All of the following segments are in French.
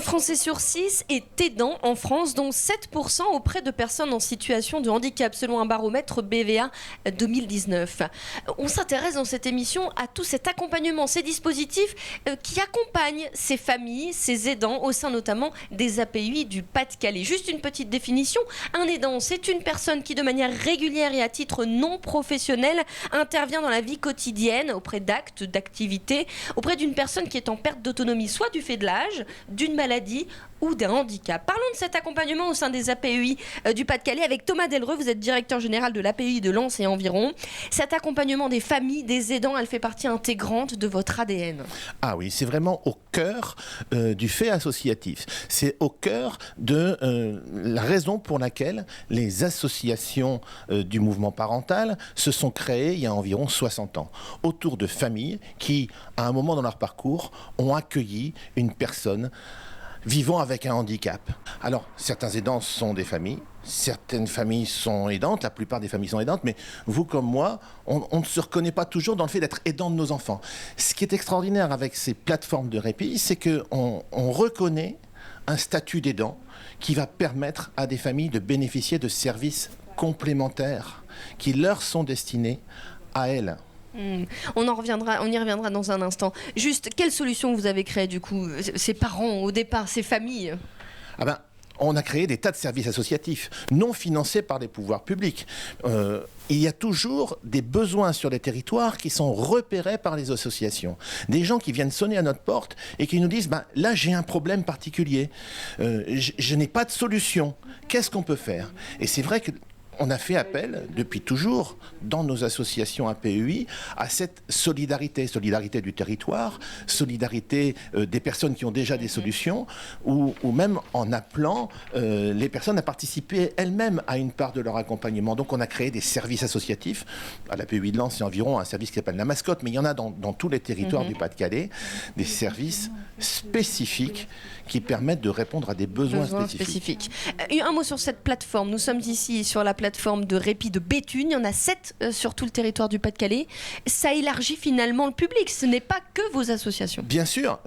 Français sur 6 est aidant en France, dont 7% auprès de personnes en situation de handicap, selon un baromètre BVA 2019. On s'intéresse dans cette émission à tout cet accompagnement, ces dispositifs qui accompagnent ces familles, ces aidants, au sein notamment des APUI du Pas-de-Calais. Juste une petite définition, un aidant, c'est une personne qui de manière régulière et à titre non professionnel intervient dans la vie quotidienne auprès d'actes, d'activités, auprès d'une personne qui est en perte d'autonomie, soit du fait de l'âge, d'une maladie ou d'un handicap. Parlons de cet accompagnement au sein des APUI du Pas-de-Calais avec Thomas Delreux, vous êtes directeur général de l'APUI de Lens et environ. Cet accompagnement des familles, des aidants, elle fait partie intégrante de votre ADN. Ah oui, c'est vraiment au cœur du fait associatif. C'est au cœur de la raison pour laquelle les associations du mouvement parental se sont créées il y a environ 60 ans, autour de familles qui, à un moment dans leur parcours, ont accueilli une personne vivant avec un handicap. Alors, certains aidants sont des familles, certaines familles sont aidantes, la plupart des familles sont aidantes, mais vous comme moi, on ne se reconnaît pas toujours dans le fait d'être aidant de nos enfants. Ce qui est extraordinaire avec ces plateformes de répit, c'est qu'on reconnaît un statut d'aidant qui va permettre à des familles de bénéficier de services complémentaires qui leur sont destinés à elles. On y reviendra dans un instant. Juste, quelle solution vous avez créée du coup, ces parents au départ, ces familles? On a créé des tas de services associatifs non financés par les pouvoirs publics. Il y a toujours des besoins sur les territoires qui sont repérés par les associations. Des gens qui viennent sonner à notre porte et qui nous disent là j'ai un problème particulier, je n'ai pas de solution, qu'est-ce qu'on peut faire? Et c'est vrai que on a fait appel, depuis toujours, dans nos associations APUI, à cette solidarité du territoire, solidarité des personnes qui ont déjà des solutions, ou même en appelant les personnes à participer elles-mêmes à une part de leur accompagnement. Donc on a créé des services associatifs. À l'APUI de Lens, c'est environ un service qui s'appelle la mascotte, mais il y en a dans tous les territoires du Pas-de-Calais, des services spécifiques qui permettent de répondre à des besoins spécifiques. Un mot sur cette plateforme. Nous sommes ici sur la plateforme de répit de Béthune. Il y en a 7 sur tout le territoire du Pas-de-Calais. Ça élargit finalement le public. Ce n'est pas que vos associations. Bien sûr.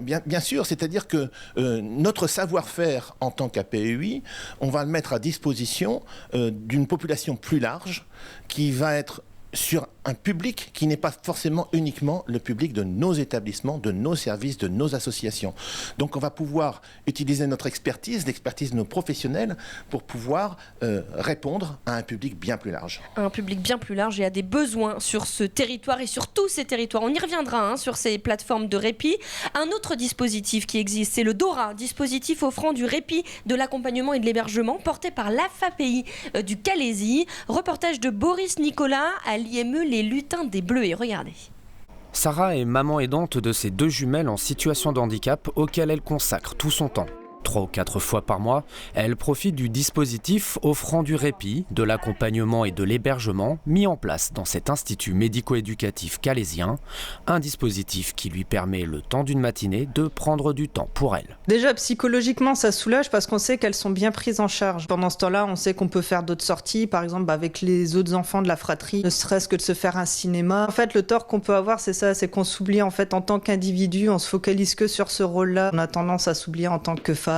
C'est-à-dire que notre savoir-faire en tant qu'APUI, on va le mettre à disposition d'une population plus large qui va être sur un public qui n'est pas forcément uniquement le public de nos établissements, de nos services, de nos associations. Donc on va pouvoir utiliser notre expertise, l'expertise de nos professionnels pour pouvoir répondre à un public bien plus large. Un public bien plus large et à des besoins sur ce territoire et sur tous ces territoires. On y reviendra sur ces plateformes de répit. Un autre dispositif qui existe, c'est le DORA, dispositif offrant du répit, de l'accompagnement et de l'hébergement, porté par l'AFAPI du Calaisis. Reportage de Boris Nicolas à l'IME Les Lutins des Bleuets. Regardez. Sarah est maman aidante de ses 2 jumelles en situation de handicap auxquelles elle consacre tout son temps. 3 ou 4 fois par mois, elle profite du dispositif offrant du répit, de l'accompagnement et de l'hébergement mis en place dans cet institut médico-éducatif calaisien, un dispositif qui lui permet le temps d'une matinée de prendre du temps pour elle. Déjà psychologiquement ça soulage parce qu'on sait qu'elles sont bien prises en charge. Pendant ce temps-là, on sait qu'on peut faire d'autres sorties, par exemple avec les autres enfants de la fratrie, ne serait-ce que de se faire un cinéma. En fait, le tort qu'on peut avoir, c'est ça, c'est qu'on s'oublie en fait en tant qu'individu, on se focalise que sur ce rôle-là. On a tendance à s'oublier en tant que femme,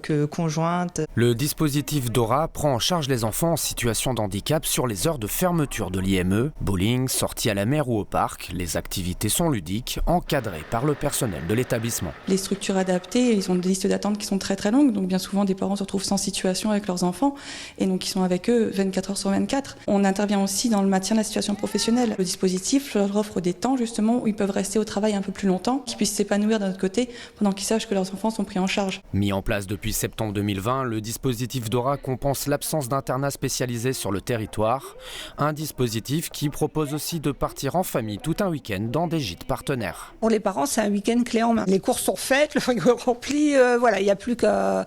que conjointe. Le dispositif DORA prend en charge les enfants en situation de handicap sur les heures de fermeture de l'IME, bowling, sorties à la mer ou au parc. Les activités sont ludiques, encadrées par le personnel de l'établissement. Les structures adaptées, ils ont des listes d'attente qui sont très très longues, donc bien souvent des parents se retrouvent sans situation avec leurs enfants et donc ils sont avec eux 24 heures sur 24. On intervient aussi dans le maintien de la situation professionnelle. Le dispositif leur offre des temps justement où ils peuvent rester au travail un peu plus longtemps, qu'ils puissent s'épanouir d'un autre côté pendant qu'ils sachent que leurs enfants sont pris en charge. Mis en place depuis septembre 2020, le dispositif DORA compense l'absence d'internat spécialisé sur le territoire. Un dispositif qui propose aussi de partir en famille tout un week-end dans des gîtes partenaires. Pour les parents, c'est un week-end clé en main. Les courses sont faites, le frigo est rempli, il n'y a plus qu'à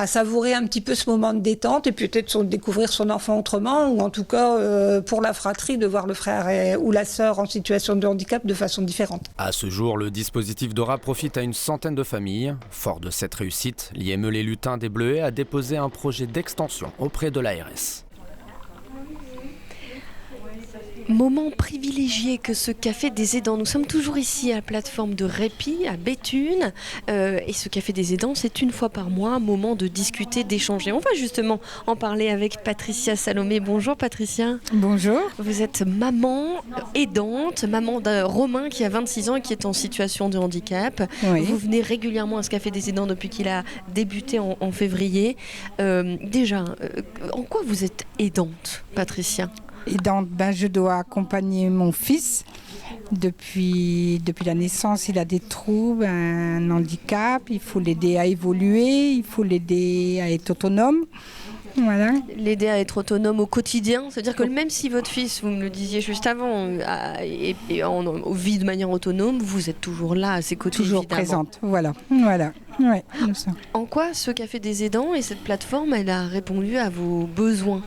savourer un petit peu ce moment de détente et peut-être découvrir son enfant autrement, ou en tout cas pour la fratrie de voir le frère ou la sœur en situation de handicap de façon différente. À ce jour, le dispositif DORA profite à une centaine de familles. Fort de cette réussite, l'IME Les Lutins des Bleuets a déposé un projet d'extension auprès de l'ARS. Moment privilégié que ce café des aidants. Nous sommes toujours ici à la plateforme de répit à Béthune. Et ce café des aidants, c'est une fois par mois un moment de discuter, d'échanger. On va justement en parler avec Patricia Salomé. Bonjour Patricia. Bonjour. Vous êtes maman aidante, maman d'un Romain qui a 26 ans et qui est en situation de handicap. Oui. Vous venez régulièrement à ce café des aidants depuis qu'il a débuté en février. Déjà, en quoi vous êtes aidante, Patricia ? Et donc, je dois accompagner mon fils. Depuis la naissance, il a des troubles, un handicap. Il faut l'aider à évoluer, il faut l'aider à être autonome. Voilà. L'aider à être autonome au quotidien, c'est-à-dire que même si votre fils, vous me le disiez juste avant, vit de manière autonome, vous êtes toujours là à ses côtés. Toujours évidemment. présente, voilà. Ouais, En quoi ce café des aidants et cette plateforme, elle a répondu à vos besoins ?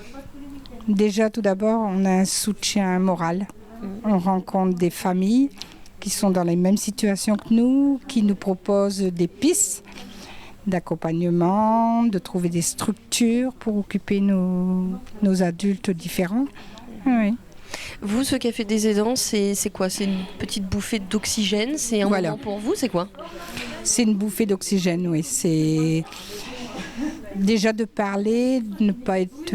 Déjà, tout d'abord, on a un soutien moral. On rencontre des familles qui sont dans les mêmes situations que nous, qui nous proposent des pistes d'accompagnement, de trouver des structures pour occuper nos adultes différents. Oui. Vous, ce café des aidants, c'est quoi ? C'est une petite bouffée d'oxygène ? C'est un moment pour vous ? C'est quoi ? C'est une bouffée d'oxygène, oui. C'est déjà de parler, de ne pas être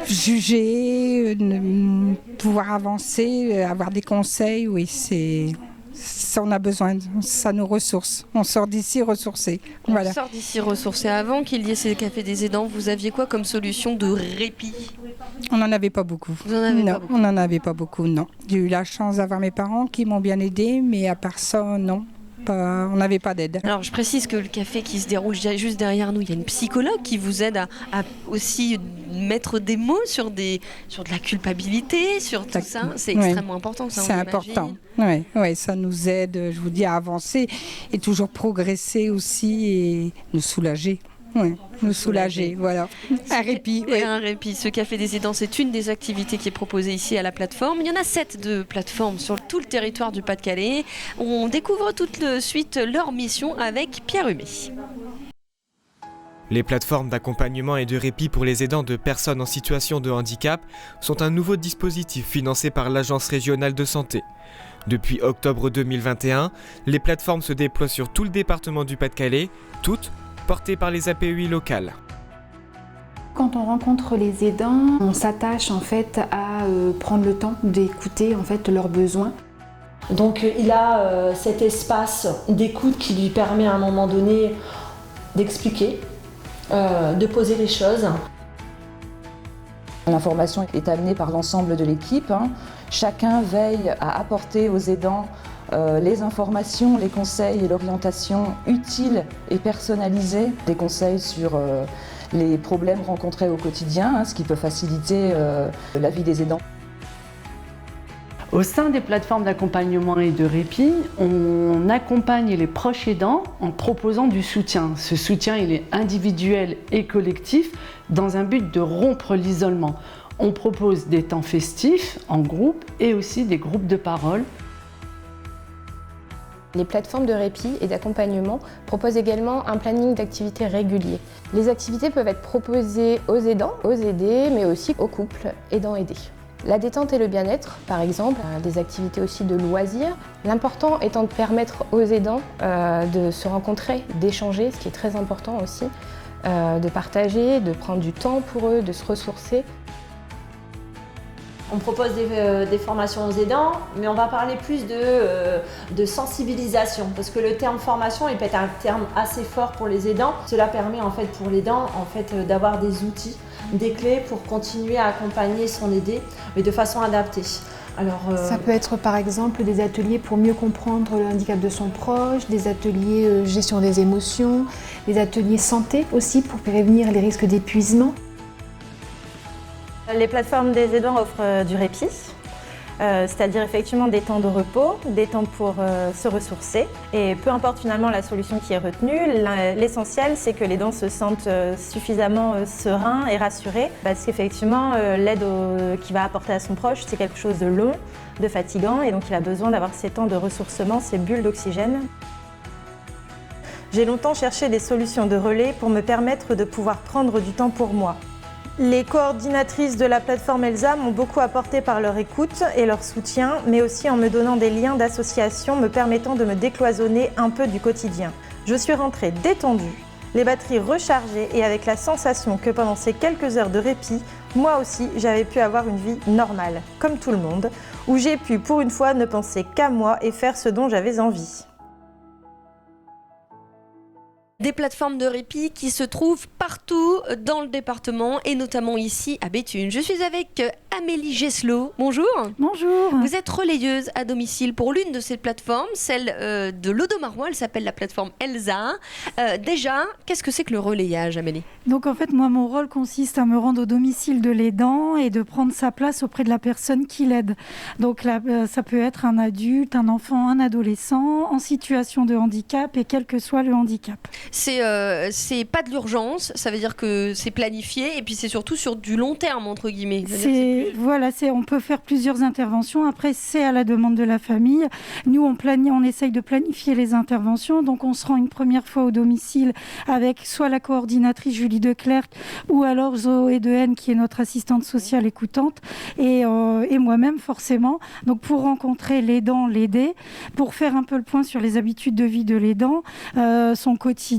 jugé, de pouvoir avancer, avoir des conseils, oui, ça on a besoin, ça nous ressource. On sort d'ici ressourcés. Voilà. On sort d'ici ressourcés. Avant qu'il y ait ces cafés des aidants, vous aviez quoi comme solution de répit ? On n'en avait pas beaucoup. Vous en avez non, pas beaucoup. on n'en avait pas beaucoup, non. J'ai eu la chance d'avoir mes parents qui m'ont bien aidée, mais à part ça, non. On n'avait pas d'aide. Alors je précise que le café qui se déroule juste derrière nous, il y a une psychologue qui vous aide à aussi mettre des mots sur de la culpabilité, sur tout ça. C'est extrêmement important. Ça, c'est important. Oui, ça nous aide, je vous dis, à avancer et toujours progresser aussi et nous soulager. Oui, nous soulager, voilà. Un répit. Et un répit. Ce café des aidants, c'est une des activités qui est proposée ici à la plateforme. Il y en a 7 de plateformes sur tout le territoire du Pas-de-Calais. On découvre tout de suite leur mission avec Pierre Humet. Les plateformes d'accompagnement et de répit pour les aidants de personnes en situation de handicap sont un nouveau dispositif financé par l'Agence régionale de santé. Depuis octobre 2021, les plateformes se déploient sur tout le département du Pas-de-Calais, toutes portées par les APUI locales. Quand on rencontre les aidants, on s'attache en fait à prendre le temps d'écouter en fait leurs besoins. Donc il a cet espace d'écoute qui lui permet à un moment donné d'expliquer, de poser les choses. L'information est amenée par l'ensemble de l'équipe. Chacun veille à apporter aux aidants les informations, les conseils et l'orientation utiles et personnalisées, des conseils sur les problèmes rencontrés au quotidien, ce qui peut faciliter la vie des aidants. Au sein des plateformes d'accompagnement et de répit, on accompagne les proches aidants en proposant du soutien. Ce soutien, il est individuel et collectif dans un but de rompre l'isolement. On propose des temps festifs en groupe et aussi des groupes de parole. Les plateformes de répit et d'accompagnement proposent également un planning d'activités régulier. Les activités peuvent être proposées aux aidants, aux aidés, mais aussi aux couples aidants-aidés. La détente et le bien-être, par exemple, des activités aussi de loisirs. L'important étant de permettre aux aidants de se rencontrer, d'échanger, ce qui est très important aussi, de partager, de prendre du temps pour eux, de se ressourcer. On propose des formations aux aidants, mais on va parler plus de sensibilisation, parce que le terme formation, il peut être un terme assez fort pour les aidants. Cela permet en fait pour l'aidant d'avoir des outils, des clés pour continuer à accompagner son aidé, mais de façon adaptée. Alors, ça peut être par exemple des ateliers pour mieux comprendre le handicap de son proche, des ateliers gestion des émotions, des ateliers santé aussi pour prévenir les risques d'épuisement. Les plateformes des aidants offrent du répit, c'est-à-dire effectivement des temps de repos, des temps pour se ressourcer. Et peu importe finalement la solution qui est retenue, l'essentiel c'est que l'aidant se sente suffisamment serein et rassuré, parce qu'effectivement l'aide qu'il va apporter à son proche c'est quelque chose de long, de fatigant, et donc il a besoin d'avoir ces temps de ressourcement, ces bulles d'oxygène. J'ai longtemps cherché des solutions de relais pour me permettre de pouvoir prendre du temps pour moi. Les coordinatrices de la plateforme Elsa m'ont beaucoup apporté par leur écoute et leur soutien, mais aussi en me donnant des liens d'association me permettant de me décloisonner un peu du quotidien. Je suis rentrée détendue, les batteries rechargées et avec la sensation que pendant ces quelques heures de répit, moi aussi j'avais pu avoir une vie normale, comme tout le monde, où j'ai pu pour une fois ne penser qu'à moi et faire ce dont j'avais envie. Des plateformes de répit qui se trouvent partout dans le département et notamment ici à Béthune. Je suis avec Amélie Gesselot. Bonjour. Bonjour. Vous êtes relayeuse à domicile pour l'une de ces plateformes, celle de l'Audomarois. Elle s'appelle la plateforme Elsa. Déjà, qu'est-ce que c'est que le relayage, Amélie ? Donc en fait, moi, mon rôle consiste à me rendre au domicile de l'aidant et de prendre sa place auprès de la personne qui l'aide. Donc là, ça peut être un adulte, un enfant, un adolescent en situation de handicap et quel que soit le handicap. C'est pas de l'urgence, ça veut dire que c'est planifié et puis c'est surtout sur du long terme, entre guillemets. On peut faire plusieurs interventions. Après, c'est à la demande de la famille. Nous, on essaye de planifier les interventions. Donc, on se rend une première fois au domicile avec soit la coordinatrice Julie Declercq ou alors Zoé Dehaene, qui est notre assistante sociale écoutante, et moi-même, forcément. Donc, pour rencontrer l'aidant, l'aider, pour faire un peu le point sur les habitudes de vie de l'aidant, son quotidien,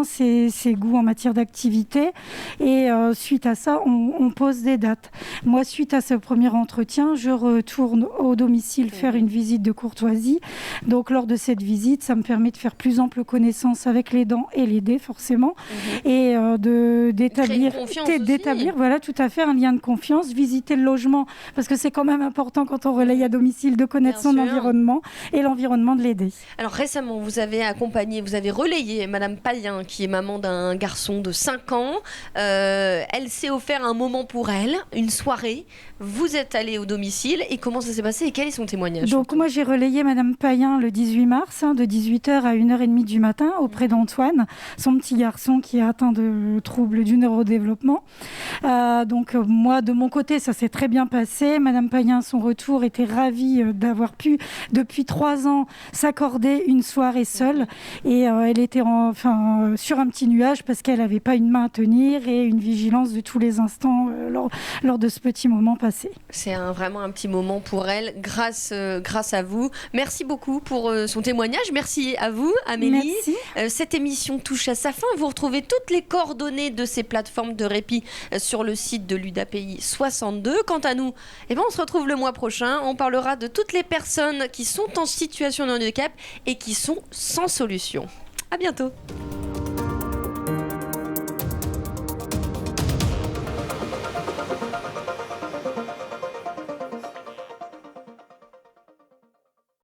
ses goûts en matière d'activité. Et suite à ça, on pose des dates. Moi, suite à ce premier entretien, je retourne au domicile faire une visite de courtoisie. Donc, lors de cette visite, ça me permet de faire plus ample connaissance avec l'aidant et l'aider, forcément, et d'établir, voilà, tout à fait, un lien de confiance, visiter le logement, parce que c'est quand même important quand on relaye à domicile de connaître son environnement et l'environnement de l'aider. Alors, récemment, vous avez relayé Madame Payen, qui est maman d'un garçon de 5 ans. Elle s'est offert un moment pour elle, une soirée. Vous êtes allé au domicile et comment ça s'est passé et quel est son témoignage? Donc moi j'ai relayé Madame Payen le 18 mars de 18h à 1h30 du matin auprès d'Antoine, son petit garçon qui est atteint de troubles du neurodéveloppement. Donc moi de mon côté ça s'est très bien passé. Madame Payen à son retour était ravie d'avoir pu depuis 3 ans s'accorder une soirée seule et elle était sur un petit nuage parce qu'elle n'avait pas une main à tenir et une vigilance de tous les instants lors de ce petit moment passé. C'est vraiment un petit moment pour elle, grâce à vous. Merci beaucoup pour son témoignage. Merci à vous, Amélie. Cette émission touche à sa fin. Vous retrouvez toutes les coordonnées de ces plateformes de répit sur le site de l'UDAPI 62. Quant à nous, on se retrouve le mois prochain. On parlera de toutes les personnes qui sont en situation de handicap et qui sont sans solution. À bientôt.